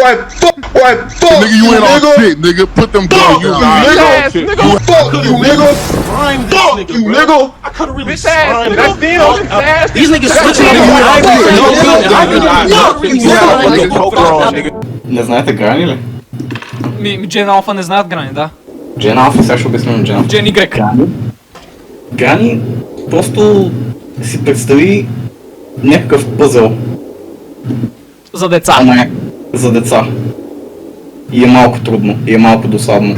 Nigga, you ain't on shit, nigga. Put them guns down. Fuck you, nigga. Fuck you, nigga. I could've really Bitch ass, slimed nigga. it. These niggas switching Не знаете Грани ли? Джен Алфа не знаят грани, да. Джен Алфа, сега ще обясним на Джен Алфа. Джен Y. Грани просто си представи някакъв пъзел, За деца. а не за деца. И е малко трудно, и е малко досадно.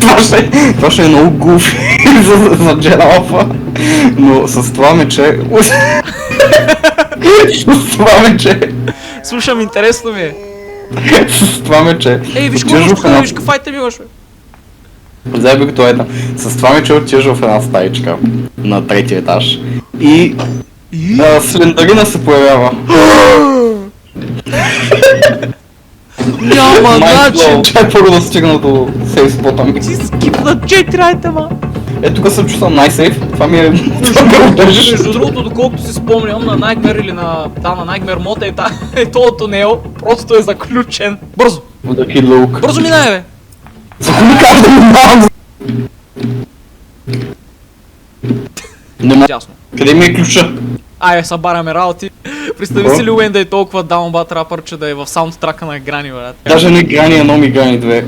Това ще е много гуф за Джен Алфа, но с това мече... с това мече... Слушам, интересно ми е. С това мече... Ей, виж отиваш какво в една- виж каква файта ми имаш, бе. Взех би като една. С това мече отиваш в една стаичка на третия етаж. И... Слендарина се появява. Няма начин. Чай първо да стигна до сейф спота ми. Ти скипна 4 айтема. Е, тук се чувствам най-сейф. Това ми е... Това ме удържиш. Между другото, доколкото си спомням, на Nightmare или на... Да, на Nightmare мода е този тунел, просто е заключен. Бързо! Удаки лук. Бързо минай, бе! Защо ми кажа да минавам? Не мога. Ясно. Къде ми е ключа? Айде, събаряме работи. Представи си ли Уен да е толкова даунбат рапър, че да е в саундтрака на Грани, брат. Даже не Грани едно ми Грани две.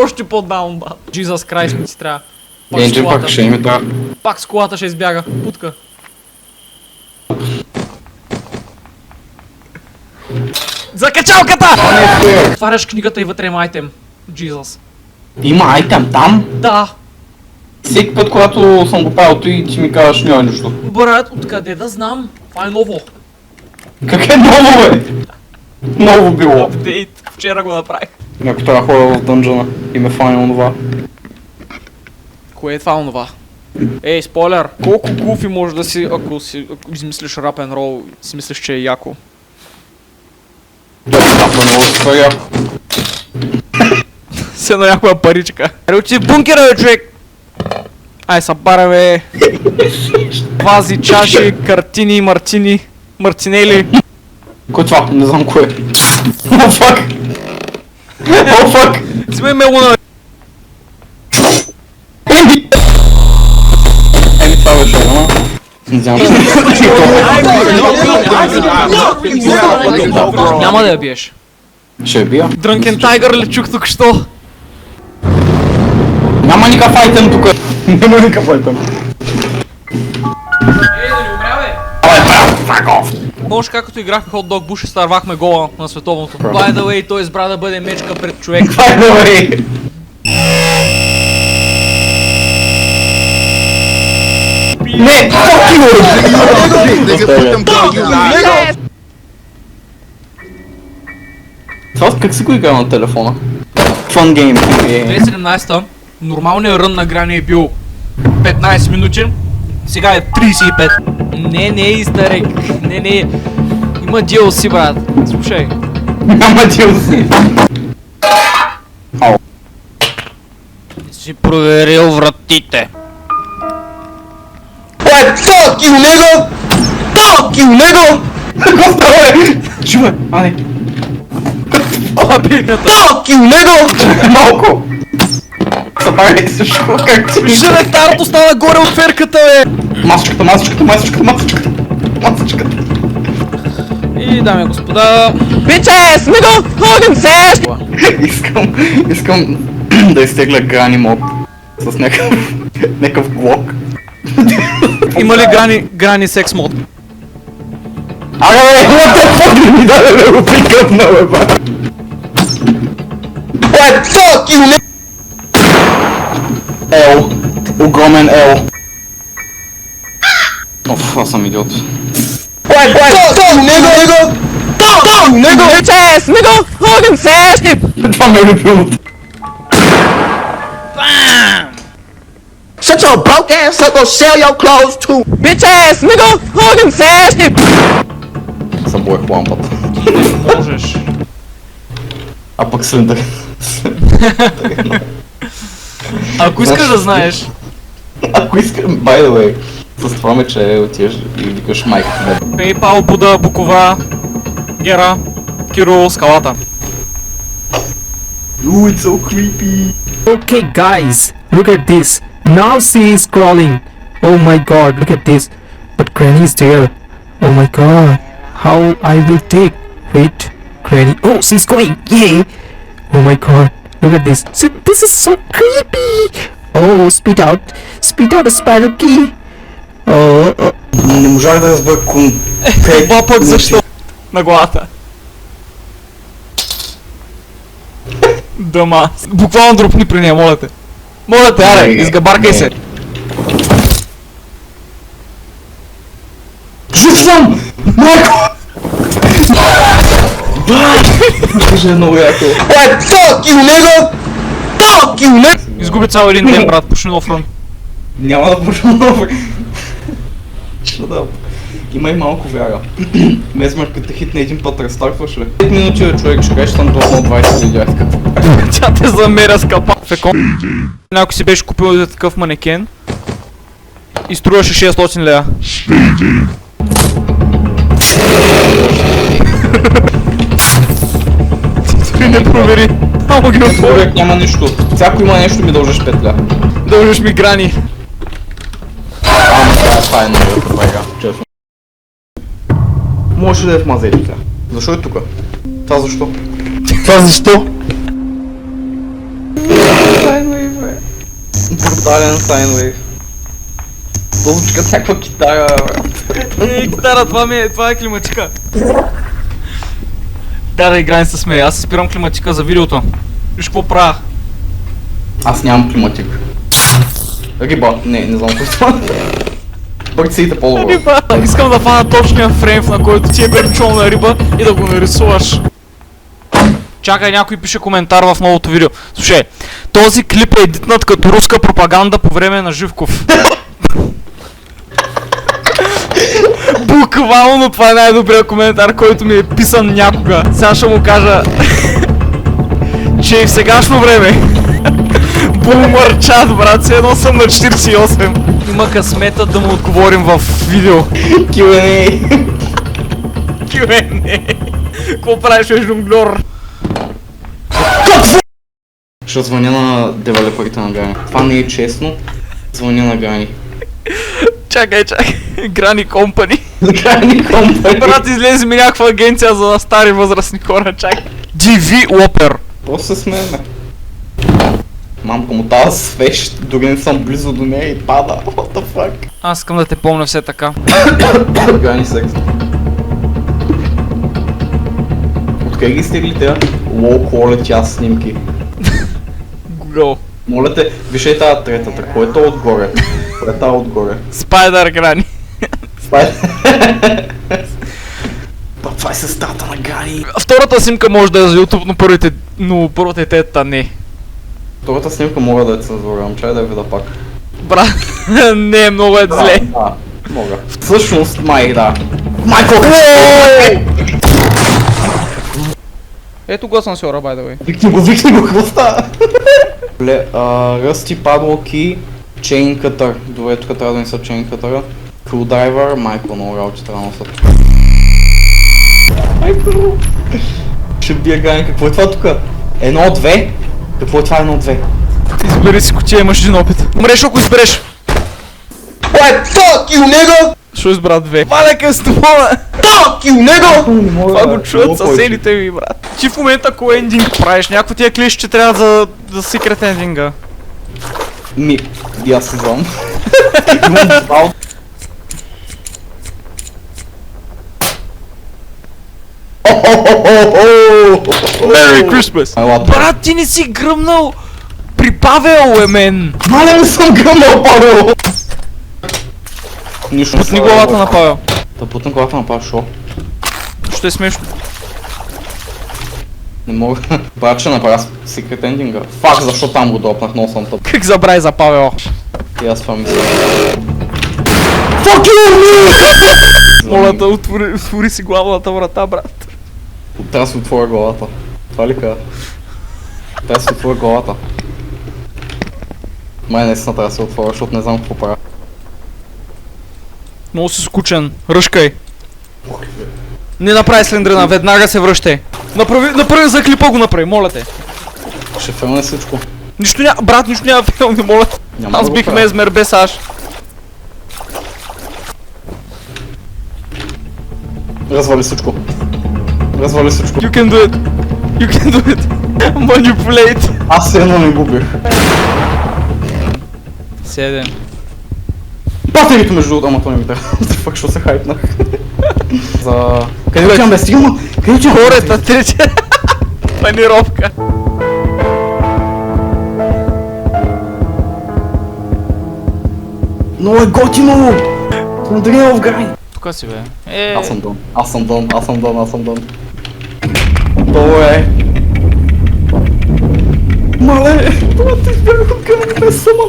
Още по-даунбат. Jesus Christ, ми си трябва. Пак с Енджин пак колата. ще ми трябва. Пак с колата ще избяга. Путка. За качалката! Отваряш книгата и вътре има айтем. Jesus. Има айтем там? Да. Всеки път, когато съм го правил, ти ми казваш няма нищо. Брат, откъде да знам? Това е ново. Как е ново, бе? Ново било. Апдейт. Вчера го направих. Ако трябва да ходя в дънжана и ме фане онова. Кое е това онова? Ей, спойлер! Колко гуфи може да си, ако измислиш рап н рол, си мислиш, че е яко? Да, много това е яко. Се на някоя паричка. Речи бункера, бе, човек! Ай, събара, бе! Вази, чаши, картини, мартини, мартинели. Кой е това? Не знам кое е. О, фак! О, фак! Взимай мелуна. Еми, това беше, ама... Не знам. Няма да я биеш. Ще я бия. Дрънкен тайгър ли чух тук що? Няма никакъв айтем тук. Няма никакъв айтем. Ей, да ни умря, бе! Помниш как като играхме Hot Dog Bush и старвахме гола на световното? By the way, той избра да бъде мечка пред човек. By the way. Не! Fuck you! Nigga, put them guns down. Това как си го играл на телефона? Fun game. 2017-та, нормалният рън на Грани е бил 15 минутен, сега е 35. Не е истарек, не. Има DLC, брат. Слушай. Няма DLC. Ау. Си проверил вратите. What? Fuck you, nigga! Fuck you, nigga! Какво става, бе? Чувай, ай. Fuck you, nigga! Малко. Събаряй се, шко, как ти вижда? Желетарото стана горе от ферката, бе! Масичката. И, дами и господа... Bitches, nigga, fucking sass! Искам да изтегля Грани мод с някакъв глок. Има ли Грани секс мод? Ага, бе, what the fuck ми даде да го пикъпна, бе, ба. What fuck you, nigga? Ел. Огромен Ел. Оф, аз съм идиот. What fuck you, nigga? Fuck you, nigga? Bitches, nigga, fucking sass! Това ме е любимото. Shut your broke ass up, go sell your clothes too. Bitches, nigga, fucking sass! Събоех лампата. Можеш. А пък Слендър. Ако искаш да знаеш. Ако искам, by the way, с това мече отиваш и викаш майка. PayPal, Буда, Букова, Гера, Киро, Скалата. Ooh, it's so creepy. Okay guys, look at this. Now she is crawling. Oh my god, look at this. But Granny is there. Oh my god. How I will take? Wait, Granny. Oh, she's going. Yay. Oh my god. Look at this. See, this is so creepy. Oh, spit out a spider key. Oh. Не можах да разбера конкретно. Това пък защо? На главата. Дама. Буквално дропни при нея, моля те. Моля те, аре, изгабаркай се. Жив съм! Майко! Вижда е много яко. Fuck you, nigga! Fuck you, nigga! Изгуби цял един ден, брат, почни нов рън. Няма да почна нов. Shut up. Имай малко вяра. Мезмър, като те хитне един път, рестартваш ли? 5 минути да човек, ще кажеш там до 20 000 какво. Тя те замеря с капак в екон. Някой си беше купил такъв манекен и струваше 600 лева. Ти не провери. Ама ги отвори. Човек няма нищо. Всяко има нещо ми дължиш 5 ля. Дължиш ми грани. Това е много яка байга, честно. Може ли да е в мазетите? Защо е тука? Това защо? Това защо? Сайнвейв, бе. Брутален Сайнвейв. Толчка всякаква китара, бе. Китара, това е климатика. Да играем с мен, аз спирам климатика за видеото. Виж какво правя. Аз нямам климатик. Риба, не знам какво това. Бърците по-добро. Риба! Искам да фана точния фрейм, на който ти е перчолна риба и да го нарисуваш. Чакай, някой пише коментар в новото видео. Слушай, този клип е едитнат като руска пропаганда по време на Живков. Буквално това е най-добрият коментар, който ми е писан някога. Сега ще му кажа, че и в сегашно време бумър чат, брат, все едно съм на 48. Има късмета да му отговорим в видео. Q&A. Q&A. Какво правиш, бе, жонглер? Ще звъня на девелоперите на Грани. Това не е честно. Звъня на Грани. Чакай. Грани Компани. Грани Компани. Брат, излезе ми някаква агенция за стари възрастни хора, чакай. DV Лопер. Просто се смееме. Мамка му тази свещ, дори не съм близо до нея и пада. What the fuck? Аз искам да те помня все така. Грани секс. Откъде ги стигли тези low quality снимки? Google. Моля те, виж е тази третата, кой е то отгоре? Кой е тази отгоре? Спайдър Грани. Това е сестрата на Грани. Втората снимка може да е за YouTube, но първата и тета не. Втората снимка мога да я цензурирам, чай да я видя пак. Брат, не, много е зле. Да, мога. Всъщност, май, да. Майко! Ето го съм сьора, by the way. Викни го, какво става? Ръсти, падлоки, chain cutter. Добре, тук трябва да не са chain cutter. Crewdriver, майко, много работи трябва да носят. Майко! Ще бия Грани, какво е това тук? 1-2? Какво е това 1-2? Избери си кутия, имаш един опит. Умреш, ако избереш. What? Fuck you, nigga! Що избра две? Валяка с това! Fuck you, nigga! Това го чуят съседите ми, брат. Ти в момента кой ендинг правиш? Някакво тия клишче трябва за секрет ендинга. И аз не знам. Merry Christmas! Брат, ти не си гръмнал при Павел, мен! Маля, не съм гръмнал, Павел! Нищо Путни главата на Павел. Да путна главата на Павел, шо? Ще е смешно. Не мога. Брат, ще направя секрет ендинга. Фак, защо там го допнах, много съм тъп. Как забрави за Павел? И аз това мисля. Fuck you! Моля да отвори си главната врата, брат. Трябва да си отворя главата. Това ли каза? Трябва да си отворя главата. Май наистина трябва да се отворя, защото не знам какво правя. Много си скучен. Ръшкай. Не направи Слендрена, веднага се връщай. Направи за клипа го направи, моля те. Ще филме всичко. Нищо няма, брат, нищо няма филми, моля те. Няма Аз да го бих правя. Мезмер без Аш. Развали всичко. Развали всичко. You can do it. You can do it. Manipulate. Аз все едно не губих. 7. Батерито между другото, ама то не ми трябва. Фак, що се хайпнах. За... Къде отивам бе? Стигам? Къде отивам? Хората, третия. Панировка. Много е готино! Смотри в грай! Тука си бе. Аз съм дон. Аз съм дон. Аз съм дон. Аз съм дон. Добре. Мале! Това ти избягах от къде без сума!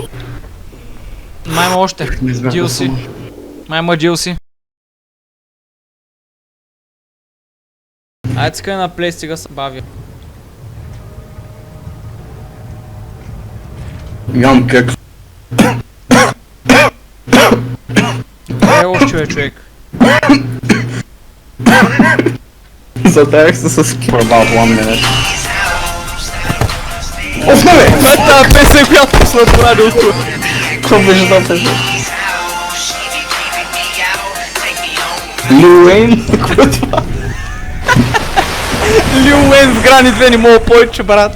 Майма още. Не избягах без DLC. сума. Майма DLC. Айде скай на плей, стига се бавя. Ям кек. Още човек. Затаях се с for about 1 minute. Оф, не бе! Това е тази песен, която пусна по радиото. Какво беше тази песен? Лил Уейн? Какво е това? Лил Уейн с Грани 2 не мога повече, брат.